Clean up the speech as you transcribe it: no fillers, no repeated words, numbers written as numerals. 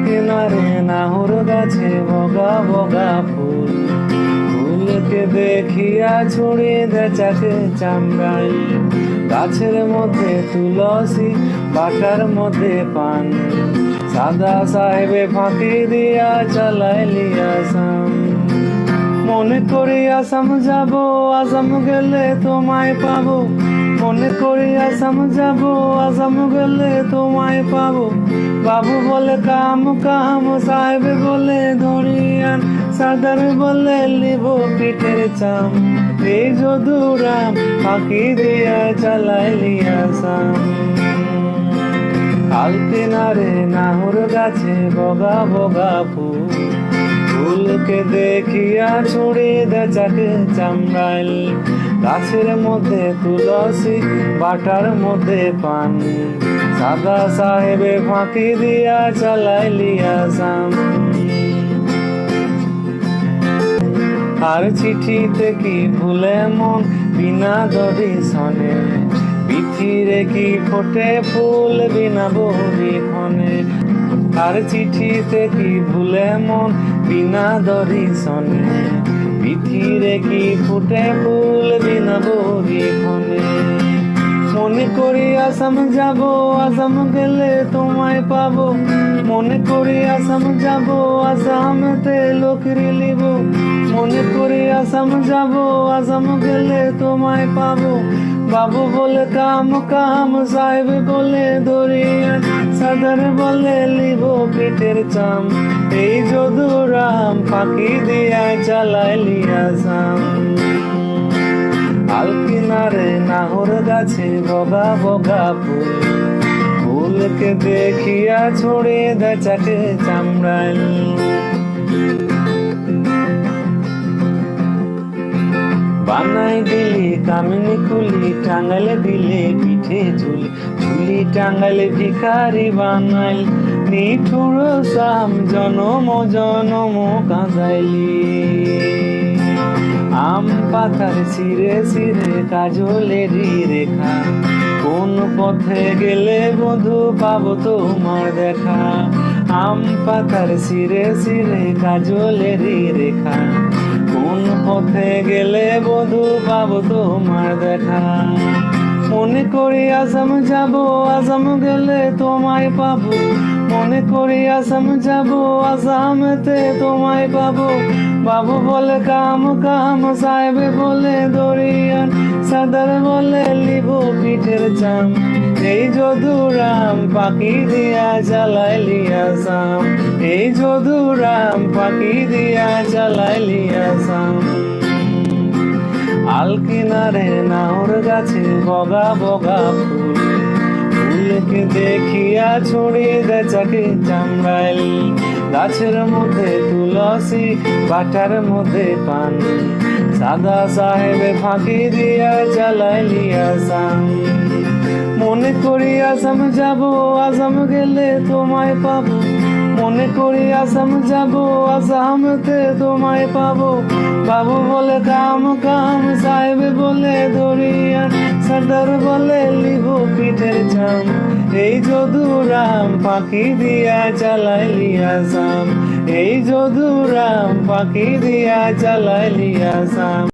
কিনারে নাহর গাছে বগা বগা ফুল, ফুলকে দেখিয়া ছড়িয়ে দেয় চাকে চামড়াই। গাছের মধ্যে তুলসী, বাটার মধ্যে পান, সাদা সাহেবে ফাঁকি দিয়া চালাইলি আসাম। মনে করি আসাম যাব, আসাম গেলে তোমায় পাবো। মনে করি আসাম যাব, আসাম গেলে তোমায় পাবো। বাবু বলে কাম কাম, সাহেব বলে ধরিয়ান, সাদার বলে লিব পিঠের চাম। এই যদুরাম ফাঁকি দিয়া চালাইলি আসাম। কিনারে নাহর গাছে বগা বগা ফুল, ফুলকে দেখিয়া ছড়িয়ে দেয় চাকে চামড়াইল। গাছের মধ্যে তুলসী, বাটার মধ্যে পান, সাদা সাহেবে ফাঁকি দিয়া চালাইলি আসাম। আর চিঠিতে কি ভুলে মন বিনা দর্শনে, পিঠিরে কি ফোটে ফুল বিনা বহি ক্ষণে। আর চিঠিতে কি ভুলে মন বিনা দর্শনে, পিঠিরে কি ফুটে ফুল বিনা বহি ক্ষণে। মনে করি আসাম যাব, আসাম গেলে তোমায় পাবো। মনে করি আসাম যাব, আসামেতে লোকরি লিব। মনে করি আসাম যাব, আসাম গেলে তোমায় পাবো। বাবু বলে কাম কাম, সাহেব বলে ধরিয়ান, সাদার বলে লিব পিঠের চাম। এই যদুরাম ফাঁকি দিয়া চালাইলি আসাম। কিনারে নাহর গাছে বগা বগা ফুল, ফুলকে দেখিয়া ছড়িয়ে দেয় চাকে চামড়াইল। বানাই দিলি কামিনী কুলি, টাঙ্গালে দিলে পিঠে ঝুলি, ঝুলি টাঙ্গালে ভিখারি বানাইল। নিঠুর সাম জনম জনম কাঁদাইলি। আম পাতার শিরে শিরে কাজলেরই রেখা, কোন পথে গেলে বধু পাবো তোমার দেখা। আম পাতার শিরে শিরে কাজলেরই রেখা, কোন পথে গেলে বধু পাবো তোমার দেখা। মনে করি আসাম যাব, আসাম গেলে তোমায় পাবো। মনে করি আসাম যাব, আসামেতে তোমায় পাবো। বাবু বলে কাম কাম, সাহেব বলে ধরিয়ান, সাদার বলে লিব পিঠের চাম। এই যদুরাম ফাঁকি দিয়া চালাইলি আসাম। এই যদুরাম ফাঁকি দিয়া চালাইলি আসাম। কিনারে নাহর গাছে বগা বগা ফুল, ফুলকে দেখিয়া ছড়িয়ে দেয় চাকে চামড়াইল। গাছের মধ্যে তুলসী, বাটার মধ্যে পান, সাদা সাহেবে ফাঁকি দিয়া চালাইলি আসাম। মনে করি আসাম যাব, আসাম গেলে তোমায় পাবো। মনে করি আসাম যাব, আসামেতে তোমায় পাবো। বাবু বলে কাম কাম, সাহেব বলে ধরিয়ান, সর্দার বলে লিব পিঠের চাম। এই যদুরাম ফাঁকি দিয়া চালাইলি আসাম। এই যদুরাম ফাঁকি দিয়া চালাইলি আসাম।